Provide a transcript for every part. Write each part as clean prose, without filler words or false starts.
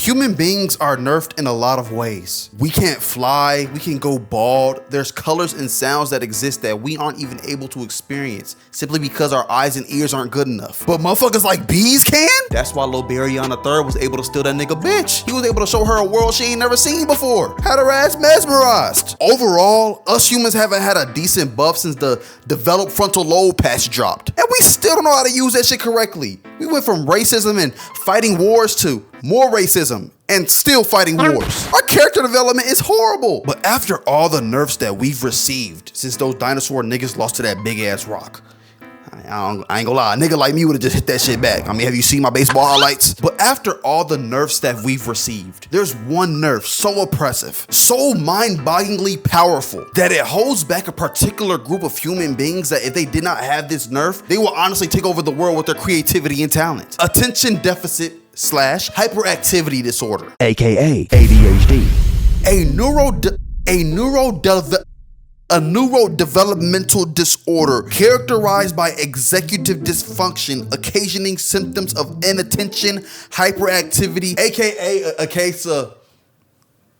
Human beings are nerfed in a lot of ways. We can't fly, we can go bald. There's colors and sounds that exist that we aren't even able to experience simply because our eyes and ears aren't good enough. But motherfuckers like bees can? That's why Lil Barryon III was able to steal that nigga bitch. He was able to show her a world she ain't never seen before. Had her ass mesmerized. Overall, us humans haven't had a decent buff since the developed frontal lobe patch dropped. And we still don't know how to use that shit correctly. We went from racism and fighting wars to more racism and still fighting wars. Our character development is horrible. But after all the nerfs that we've received since those dinosaur niggas lost to that big ass rock, I ain't gonna lie, a nigga like me would've just hit that shit back. I mean, have you seen my baseball highlights? But after all the nerfs that we've received, there's one nerf so oppressive, so mind-bogglingly powerful, that it holds back a particular group of human beings that if they did not have this nerf, they will honestly take over the world with their creativity and talent. Attention deficit / hyperactivity disorder, aka ADHD. A neurodevelopmental disorder characterized by executive dysfunction, occasioning symptoms of inattention, hyperactivity, aka a case of,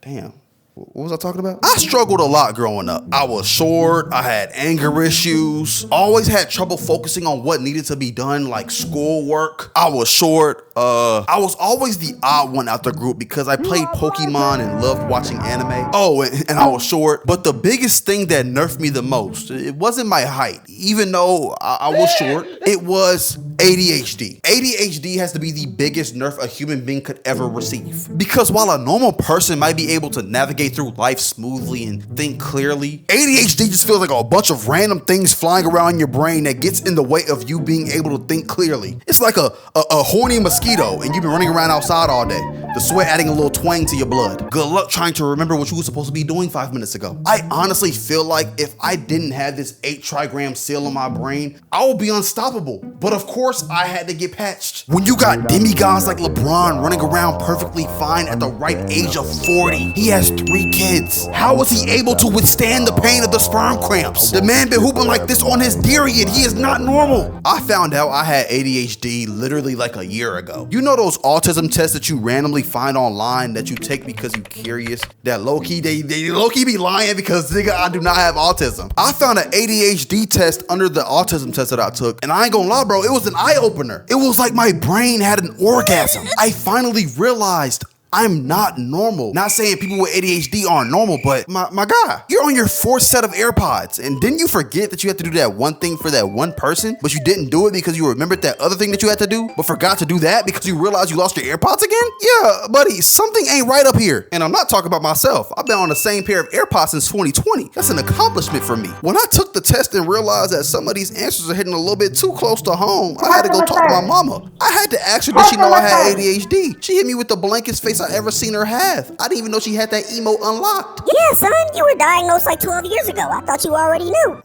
damn, what was I talking about? I struggled a lot growing up. I was short, I had anger issues, always had trouble focusing on what needed to be done, like schoolwork. I was short. I was always the odd one out the group because I played Pokemon and loved watching anime. Oh, and I was short. But the biggest thing that nerfed me the most, it wasn't my height. Even though I was short, it was ADHD. ADHD has to be the biggest nerf a human being could ever receive. Because while a normal person might be able to navigate through life smoothly and think clearly, ADHD just feels like a bunch of random things flying around in your brain that gets in the way of you being able to think clearly. It's like a horny mosquito and you've been running around outside all day. The sweat adding a little twang to your blood. Good luck trying to remember what you were supposed to be doing 5 minutes ago. I honestly feel like if I didn't have this 8 trigram seal in my brain, I would be unstoppable. But of course, I had to get patched. When you got demigods like LeBron running around perfectly fine at the right age of 40, he has 3 kids. How was he able to withstand the pain of the sperm cramps? The man been hooping like this on his period. He is not normal. I found out I had ADHD literally like a year ago. You know those autism tests that you randomly find online that you take because you're curious? That low-key, they low-key be lying because nigga, I do not have autism. I found an ADHD test under the autism test that I took, and I ain't gonna lie, bro, it was an eye-opener. It was like my brain had an orgasm. I finally realized I'm not normal. Not saying people with ADHD aren't normal, but my guy, you're on your 4th set of AirPods, and didn't you forget that you had to do that one thing for that one person, but you didn't do it because you remembered that other thing that you had to do, but forgot to do that because you realized you lost your AirPods again? Yeah, buddy, something ain't right up here. And I'm not talking about myself. I've been on the same pair of AirPods since 2020. That's an accomplishment for me. When I took the test and realized that some of these answers are hitting a little bit too close to home, I had to go talk to my mama. I had to ask her, did she know I had ADHD? She hit me with the blankest face I ever seen her have. I didn't even know she had that emote unlocked. Yeah, son, you were diagnosed like 12 years ago. I thought you already knew.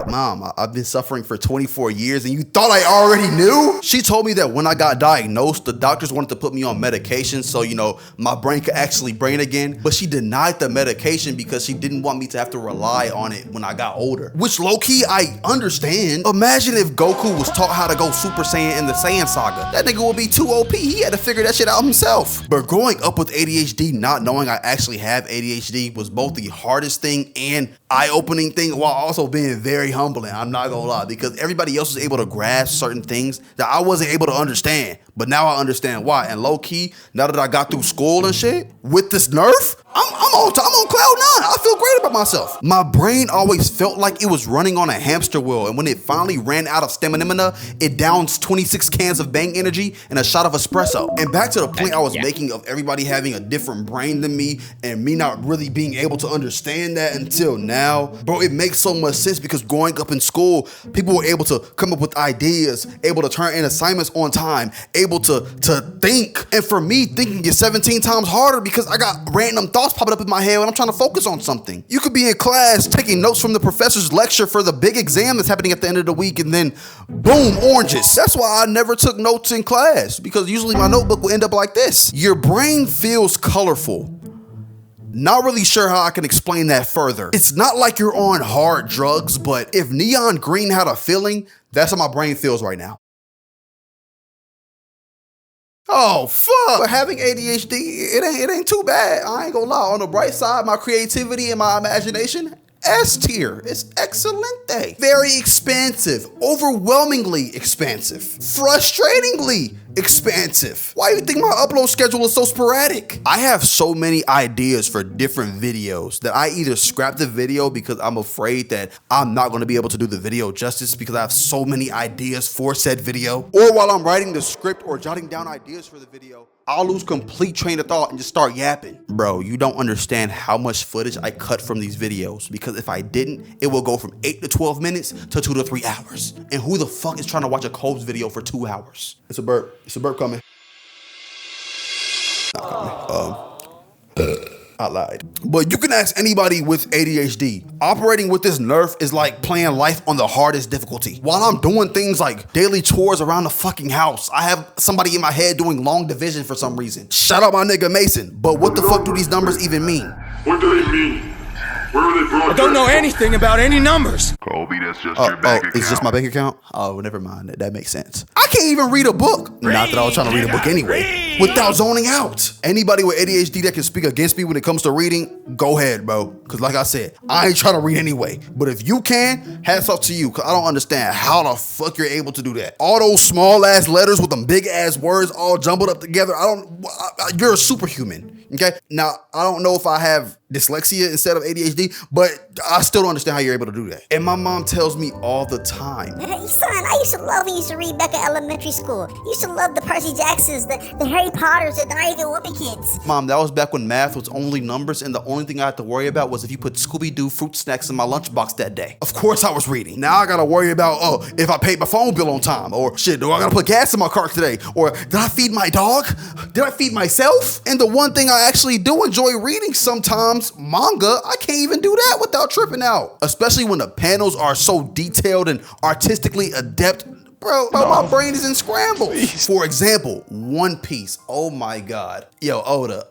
Mom, I've been suffering for 24 years and you thought I already knew? She told me that when I got diagnosed, the doctors wanted to put me on medication so, you know, my brain could actually brain again. But she denied the medication because she didn't want me to have to rely on it when I got older. Which low-key, I understand. Imagine if Goku was taught how to go Super Saiyan in the Saiyan Saga. That nigga would be too OP. He had to figure that shit out himself. But growing up with ADHD, not knowing I actually have ADHD was both the hardest thing and eye-opening thing while also being very humbling. I'm not gonna lie, because everybody else was able to grasp certain things that I wasn't able to understand. But now I understand why. And low key, now that I got through school and shit, with this Nerf, I'm on cloud 9. I feel great about myself. My brain always felt like it was running on a hamster wheel, and when it finally ran out of stamina, it downs 26 cans of Bang Energy and a shot of espresso. And back to the point I was making of everybody having a different brain than me and me not really being able to understand that until now. Bro, it makes so much sense because growing up in school, people were able to come up with ideas, able to turn in assignments on time, able to think. And for me, thinking is 17 times harder because I got random thoughts popping up in my head when I'm trying to focus on something. You could be in class taking notes from the professor's lecture for the big exam that's happening at the end of the week, and then boom, oranges. That's why I never took notes in class, because usually my notebook will end up like this. Your brain feels colorful. Not really sure how I can explain that further. It's not like you're on hard drugs, but if neon green had a feeling, that's how my brain feels right now. Oh fuck! But having ADHD, it ain't too bad. I ain't gonna lie. On the bright side, my creativity and my imagination, S tier. It's excelente. Very expansive. Overwhelmingly expansive. Frustratingly expansive. Why do you think my upload schedule is so sporadic? I have so many ideas for different videos that I either scrap the video because I'm afraid that I'm not going to be able to do the video justice because I have so many ideas for said video, or while I'm writing the script or jotting down ideas for the video, I'll lose complete train of thought and just start yapping. Bro, you don't understand how much footage I cut from these videos, because if I didn't, it will go from 8 to 12 minutes to 2 to 3 hours. And who the fuck is trying to watch a Kolbs video for 2 hours? It's a burp. It's a burp coming. Not coming. I lied. But you can ask anybody with ADHD. Operating with this Nerf is like playing life on the hardest difficulty. While I'm doing things like daily chores around the fucking house, I have somebody in my head doing long division for some reason. Shout out my nigga Mason. But what the fuck do these numbers even mean? What do they mean? Where are they broadcast? I don't know anything about any numbers. Kolby, that's just your bank account. It's just my bank account? Oh, never mind. That makes sense. I can't even read a book. Not that I was trying to read a book anyway. Without zoning out. Anybody with ADHD that can speak against me when it comes to reading, go ahead, bro. Because like I said, I ain't trying to read anyway. But if you can, hats off to you. Because I don't understand how the fuck you're able to do that. All those small ass letters with them big ass words all jumbled up together. You're a superhuman. Okay. Now, I don't know if I have dyslexia instead of ADHD, but I still don't understand how you're able to do that. And my mom tells me all the time. Hey, son, I used to love when you used to read back at elementary school. You used to love the Percy Jacksons, the Harry Potters, the Diary of the Wimpy Kids. Mom, that was back when math was only numbers, and the only thing I had to worry about was if you put Scooby-Doo fruit snacks in my lunchbox that day. Of course I was reading. Now I gotta worry about, if I paid my phone bill on time, or shit, do I gotta put gas in my car today? Or did I feed my dog? Did I feed myself? And the one thing I actually do enjoy reading sometimes, manga, I can't even do that without tripping out. Especially when the panels are so detailed and artistically adept. Bro, my brain is in scrambles. For example, One Piece. Oh my God. Yo, Oda,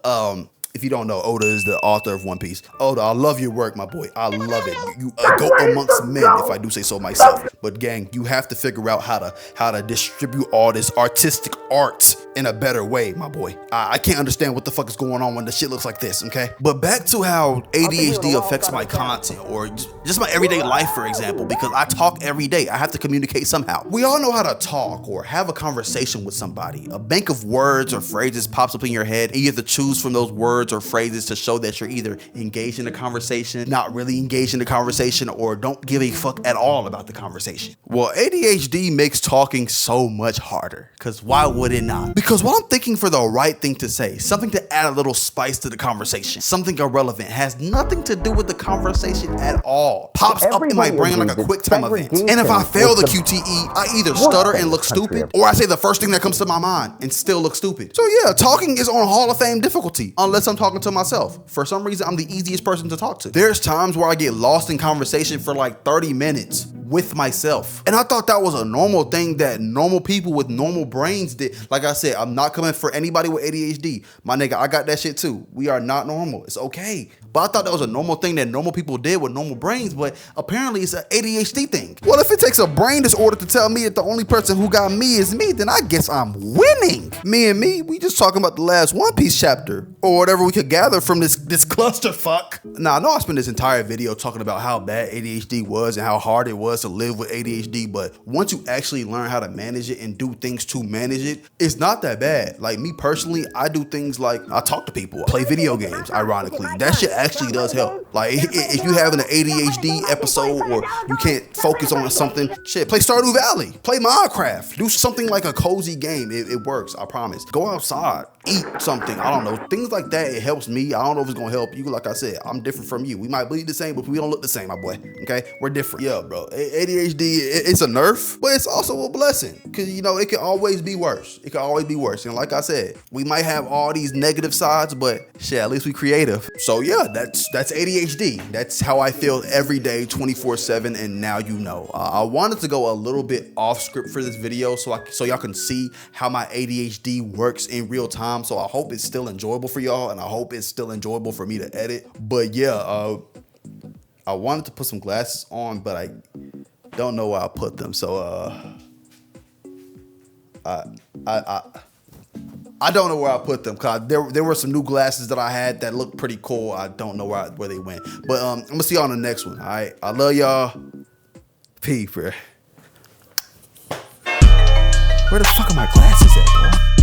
if you don't know, Oda is the author of One Piece. Oda, I love your work, my boy. I love it. You go amongst men, if I do say so myself. But gang, you have to figure out how to distribute all this artistic art in a better way, my boy. I can't understand what the fuck is going on when the shit looks like this, okay? But back to how ADHD affects my content, or just my everyday life, for example, because I talk every day. I have to communicate somehow. We all know how to talk or have a conversation with somebody. A bank of words or phrases pops up in your head, and you have to choose from those words or phrases to show that you're either engaged in the conversation, not really engaged in the conversation, or don't give a fuck at all about the conversation. Well, ADHD makes talking so much harder, because why would it not? Because while I'm thinking for the right thing to say, something to add a little spice to the conversation, something irrelevant, has nothing to do with the conversation at all, pops up in my brain like a quick time event. And if I fail the QTE, I either stutter and look stupid, or I say the first thing that comes to my mind and still look stupid. So yeah, talking is on Hall of Fame difficulty, unless I'm talking to myself. For some reason, I'm the easiest person to talk to. There's times where I get lost in conversation for like 30 minutes with myself. And I thought that was a normal thing that normal people with normal brains did. Like I said, I'm not coming for anybody with ADHD. My nigga, I got that shit too. We are not normal. It's okay. But I thought that was a normal thing that normal people did with normal brains, but apparently it's an ADHD thing. Well, if it takes a brain disorder to tell me that the only person who got me is me, then I guess I'm winning. Me and me, we just talking about the last One Piece chapter, or whatever we could gather from this clusterfuck. Now, I know I spent this entire video talking about how bad ADHD was and how hard it was to live with ADHD, but once you actually learn how to manage it and do things to manage it, it's not that bad. Like me personally, I do things like I talk to people, play video games, ironically. That shit actually does help. Like if you having an ADHD episode or you can't focus on something, shit, play Stardew Valley, play Minecraft, do something like a cozy game. It works, I promise. Go outside, eat something, I don't know, things like that. It helps me. I don't know if it's gonna help you. Like I said, I'm different from you. We might bleed the same, but we don't look the same, my boy. Okay, we're different. Yeah, bro. ADHD, it's a nerf, but it's also a blessing, because you know it can always be worse. It can always be worse. And like I said, we might have all these negative sides, but shit, at least we creative. So yeah, that's ADHD. That's how I feel every day, 24/7. And now you know. I wanted to go a little bit off script for this video, so y'all can see how my ADHD works in real time. So I hope it's still enjoyable for y'all, and I hope it's still enjoyable for me to edit. But yeah, I wanted to put some glasses on, but I don't know where I put them. So I don't know where I put them, cause there were some new glasses that I had that looked pretty cool. I don't know where they went, but I'm gonna see y'all on the next one. All right, I love y'all. Peace, bro. Where the fuck are my glasses at, bro?